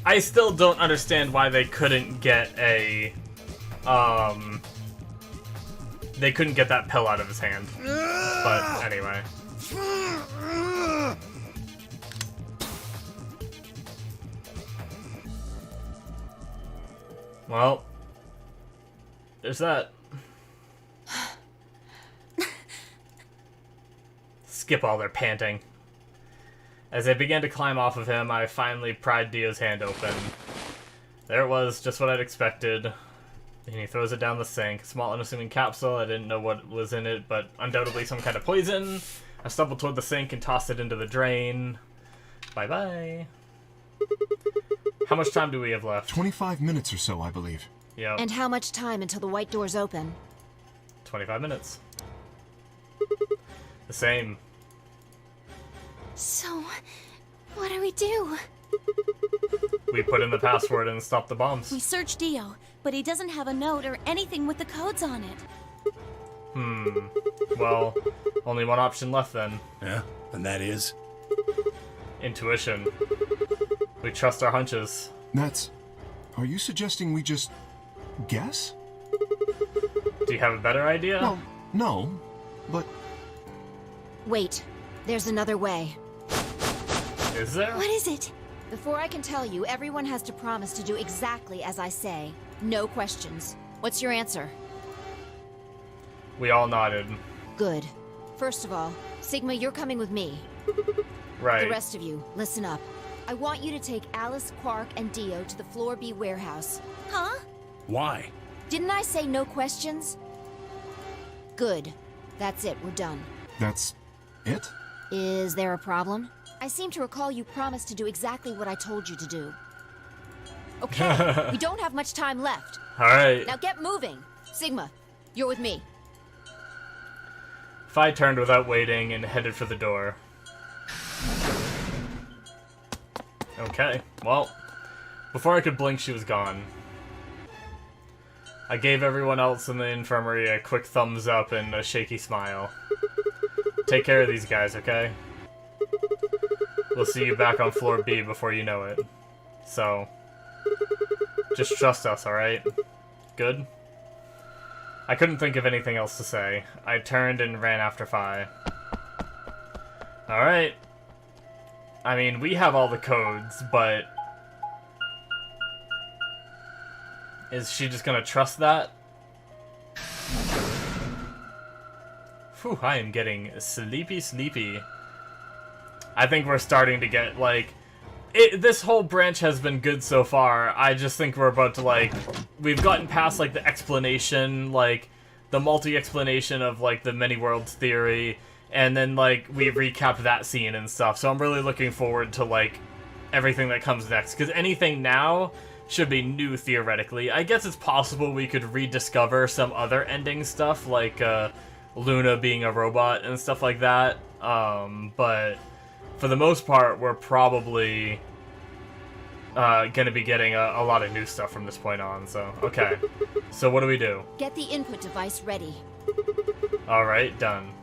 I still don't understand why they couldn't get a, they couldn't get that pill out of his hand. But anyway. Well, there's that. Skip all their panting. As I began to climb off of him, I finally pried Dio's hand open. There it was, just what I'd expected. And he throws it down the sink. Small unassuming capsule, I didn't know what was in it, but undoubtedly some kind of poison. I stumbled toward the sink and tossed it into the drain. Bye-bye. How much time do we have left? 25 minutes or so, I believe. Yep. And how much time until the white doors open? 25 minutes. The same. So, what do we do? We put in the password and stop the bombs. We searched Dio, but he doesn't have a note or anything with the codes on it. Well, only one option left then. Yeah? And that is? Intuition. We trust our hunches. That's... Are you suggesting we just... guess? Do you have a better idea? Well, no, but... Wait, there's another way. Is there? What is it? Before I can tell you, everyone has to promise to do exactly as I say. No questions. What's your answer? We all nodded. Good. First of all, Sigma, you're coming with me. Right. The rest of you, listen up. I want you to take Alice, Quark, and Dio to the Floor B warehouse. Huh? Why? Didn't I say no questions? Good. That's it, we're done. That's... it? Is there a problem? I seem to recall you promised to do exactly what I told you to do. Okay, we don't have much time left. Alright. Now get moving. Sigma, you're with me. Phi turned without waiting and headed for the door. Okay, well, before I could blink, she was gone. I gave everyone else in the infirmary a quick thumbs up and a shaky smile. Take care of these guys, okay? We'll see you back on floor B before you know it. So, just trust us, alright? Good? I couldn't think of anything else to say. I turned and ran after Phi. Alright. I mean, we have all the codes, but... is she just gonna trust that? Whew, I am getting sleepy. I think we're starting to get, like... this whole branch has been good so far. I just think we're about to, like... we've gotten past, like, the explanation, like, the multi-explanation of, like, the many worlds theory, and then, like, we recapped that scene and stuff. So I'm really looking forward to, like, everything that comes next. Because anything now should be new, theoretically. I guess it's possible we could rediscover some other ending stuff, like, Luna being a robot and stuff like that. But for the most part, we're probably gonna be getting a lot of new stuff from this point on, so, okay. So what do we do? Get the input device ready. Alright, done.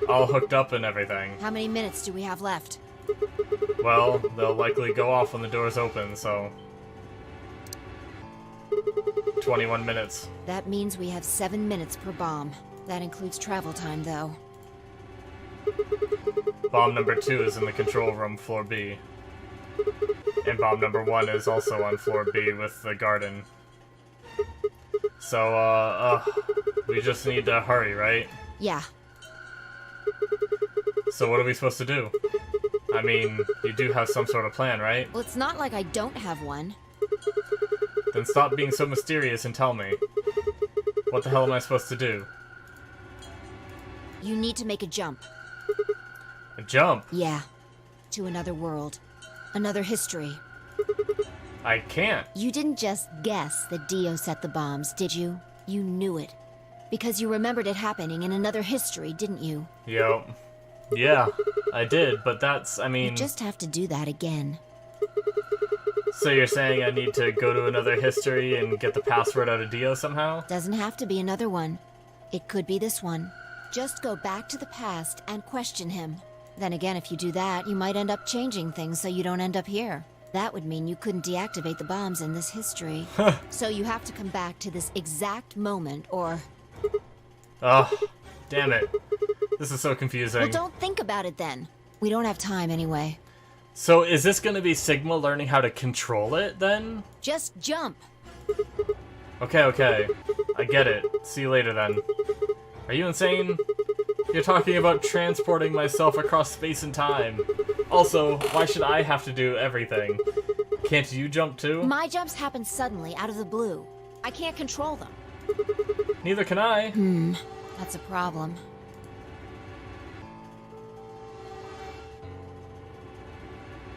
All hooked up and everything. How many minutes do we have left? Well, they'll likely go off when the doors open, so... 21 minutes. That means we have 7 minutes per bomb. That includes travel time, though. Bomb number 2 is in the control room, floor B. And bomb number 1 is also on floor B with the garden. So, we just need to hurry, right? Yeah. So what are we supposed to do? I mean, you do have some sort of plan, right? Well, it's not like I don't have one. Then stop being so mysterious and tell me. What the hell am I supposed to do? You need to make a jump. A jump? Yeah. To another world. Another history. I can't. You didn't just guess that Dio set the bombs, did you? You knew it. Because you remembered it happening in another history, didn't you? Yep. Yeah, I did, but that's, I mean... You just have to do that again. So you're saying I need to go to another history and get the password out of Dio somehow? Doesn't have to be another one. It could be this one. Just go back to the past and question him. Then again, if you do that, you might end up changing things so you don't end up here. That would mean you couldn't deactivate the bombs in this history. So you have to come back to this exact moment, or... Oh, damn it. This is so confusing. Well, don't think about it then. We don't have time anyway. So is this going to be Sigma learning how to control it, then? Just jump. Okay. I get it. See you later, then. Are you insane? You're talking about transporting myself across space and time. Also, why should I have to do everything? Can't you jump too? My jumps happen suddenly, out of the blue. I can't control them. Neither can I. That's a problem.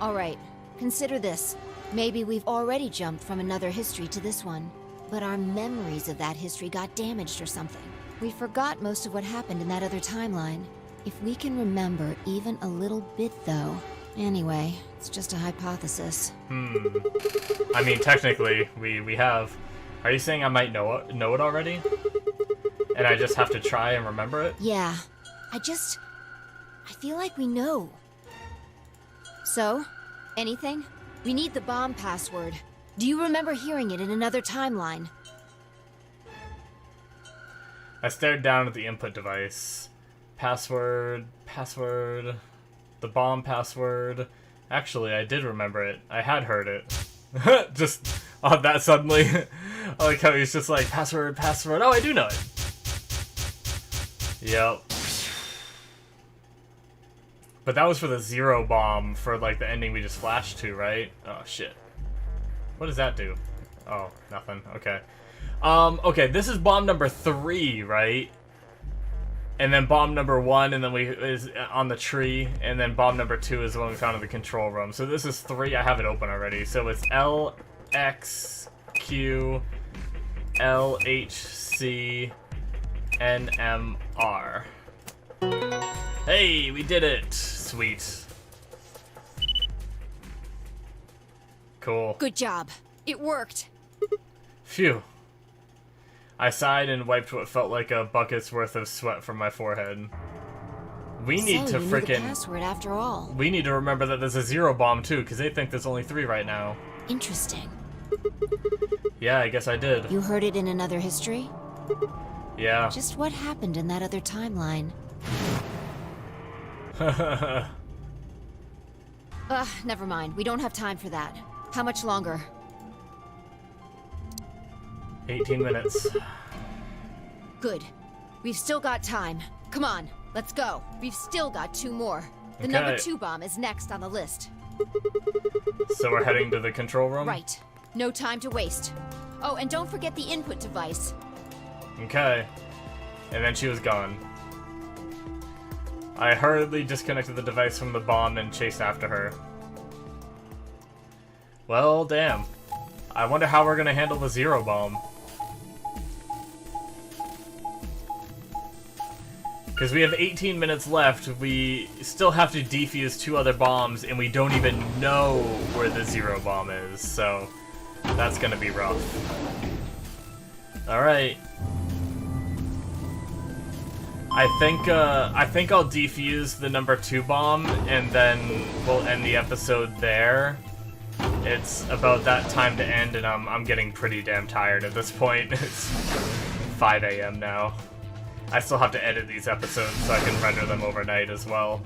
Alright, consider this. Maybe we've already jumped from another history to this one, but our memories of that history got damaged or something. We forgot most of what happened in that other timeline. If we can remember even a little bit, though. Anyway, it's just a hypothesis. I mean, technically, we have. Are you saying I might know it already? And I just have to try and remember it? Yeah, I feel like we know. So, anything? We need the bomb password. Do you remember hearing it in another timeline? I stared down at the input device. Password, the bomb password. Actually, I did remember it. I had heard it. Just on that suddenly. I like how he's just like, password. Oh, I do know it. Yep. But that was for the zero bomb for like the ending we just flashed to, right? Oh shit. What does that do? Oh, nothing. Okay. Okay, this is bomb number 3, right? And then bomb number 1, and then is on the tree, and then bomb number 2 is the one we found in the control room. So this is 3. I have it open already. So it's L, X, Q, L, H, C, N, M, R. Hey, we did it! Sweet. Cool. Good job. It worked. Phew. I sighed and wiped what felt like a bucket's worth of sweat from my forehead. We need to you knew the frickin'... password after all. We need to remember that there's a zero bomb too, because they think there's only 3 right now. Interesting. Yeah, I guess I did. You heard it in another history? Yeah. Just what happened in that other timeline? Never mind. We don't have time for that. How much longer? 18 minutes. Good. We've still got time. Come on, let's go. We've still got 2 more. The Okay. number 2 bomb is next on the list. So we're heading to the control room? Right. No time to waste. Oh, and don't forget the input device. Okay. And then she was gone. I hurriedly disconnected the device from the bomb and chased after her. Well, damn. I wonder how we're gonna handle the zero bomb. Because we have 18 minutes left, we still have to defuse 2 other bombs, and we don't even know where the zero bomb is, so that's gonna be rough. Alright. I think I'll defuse the number 2 bomb, and then we'll end the episode there. It's about that time to end, and I'm getting pretty damn tired at this point. It's 5 a.m. now. I still have to edit these episodes so I can render them overnight as well.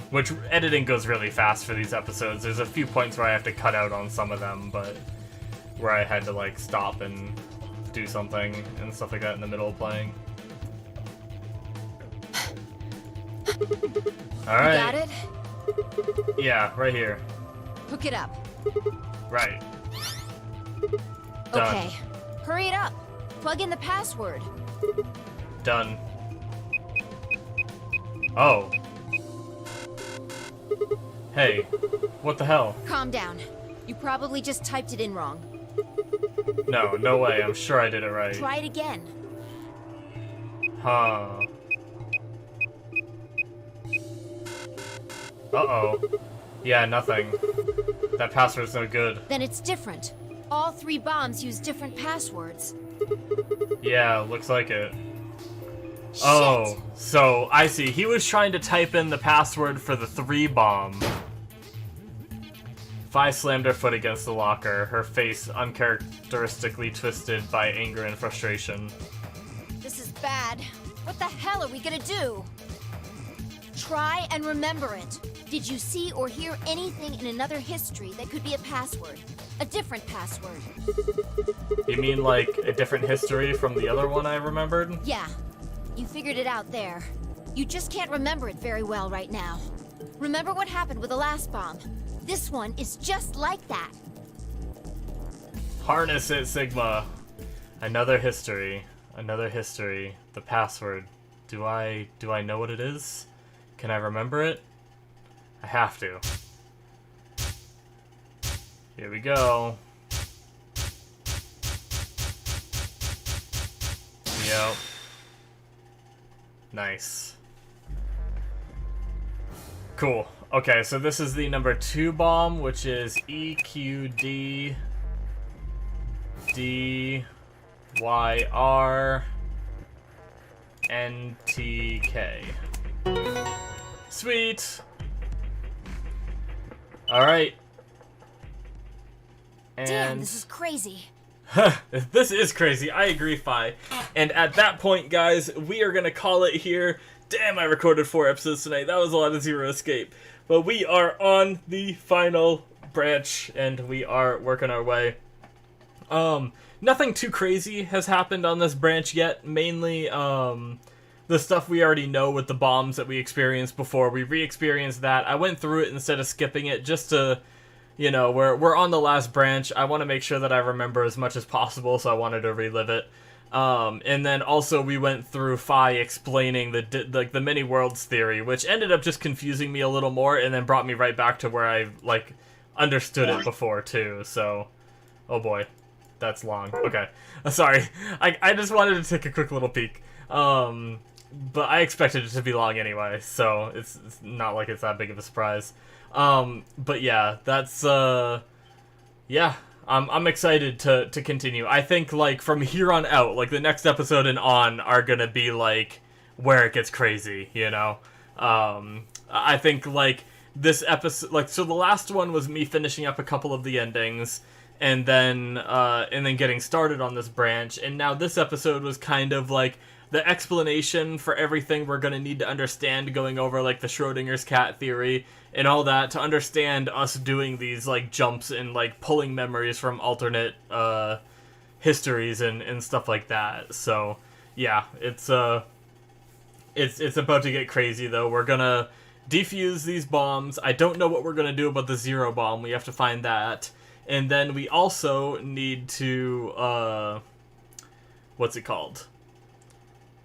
Which, editing goes really fast for these episodes. There's a few points where I have to cut out on some of them, but where I had to, like, stop and do something and stuff like that in the middle of playing. Alright. Got it? Yeah, right here. Hook it up. Right. Done. Okay. Hurry it up. Plug in the password. Done. Oh. Hey, what the hell? Calm down. You probably just typed it in wrong. No, no way. I'm sure I did it right. Try it again. Huh. Uh-oh. Yeah, nothing. That password's no good. Then it's different. All 3 bombs use different passwords. Yeah, looks like it. Shit. Oh, so I see. He was trying to type in the password for the 3 bomb. Vi slammed her foot against the locker, her face uncharacteristically twisted by anger and frustration. This is bad. What the hell are we gonna do? Try and remember it. Did you see or hear anything in another history that could be a password? A different password? You mean like a different history from the other one I remembered? Yeah. You figured it out there. You just can't remember it very well right now. Remember what happened with the last bomb? This one is just like that. Harness it, Sigma. Another history. Another history. The password. Do I know what it is? Can I remember it? I have to. Here we go. Yep. Nice. Cool. Okay, so this is the number 2 bomb, which is EQD DYR NTK. Sweet. All right. And Damn, this is crazy. this is crazy. I agree, Fi. And at that point, guys, we are gonna call it here. Damn, I recorded 4 episodes tonight. That was a lot of Zero Escape. But we are on the final branch, and we are working our way. Nothing too crazy has happened on this branch yet. Mainly, the stuff we already know with the bombs that we experienced before. We re-experienced that. I went through it instead of skipping it just to, you know, we're on the last branch. I want to make sure that I remember as much as possible, so I wanted to relive it. And then also we went through Fi explaining the many worlds theory, which ended up just confusing me a little more, and then brought me right back to where I understood it before too. So, oh boy, that's long. Okay, sorry. I just wanted to take a quick little peek. But I expected it to be long anyway, so it's not like it's that big of a surprise. But yeah, that's yeah. I'm excited to continue. I think, like, from here on out, like, the next episode and on are gonna be, like, where it gets crazy, you know? I think, like, this episode, like, so the last one was me finishing up a couple of the endings, and then getting started on this branch, and now this episode was kind of, like, the explanation for everything we're gonna need to understand, going over, like, the Schrodinger's cat theory and all that, to understand us doing these, like, jumps and, like, pulling memories from alternate histories and stuff like that. So yeah, it's about to get crazy though. We're gonna defuse these bombs. I don't know what we're gonna do about the 0 bomb. We have to find that. And then we also need to what's it called?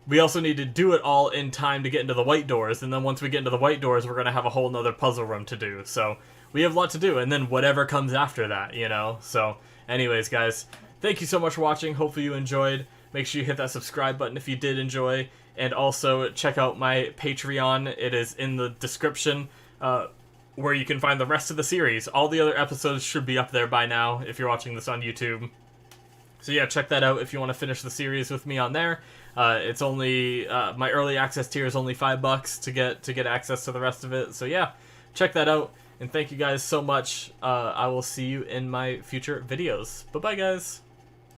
We also need to do it all in time to get into the white doors, and then once we get into the white doors, we're going to have a whole nother puzzle room to do. So we have a lot to do, and then whatever comes after that, you know? So anyways, guys, thank you so much for watching. Hopefully you enjoyed. Make sure you hit that subscribe button if you did enjoy, and also check out my Patreon. It is in the description, where you can find the rest of the series. All the other episodes should be up there by now if you're watching this on YouTube. So yeah, check that out if you want to finish the series with me on there. It's only my early access tier is only $5 to get access to the rest of it. So yeah, check that out, and thank you guys so much. I will see you in my future videos. Bye bye, guys.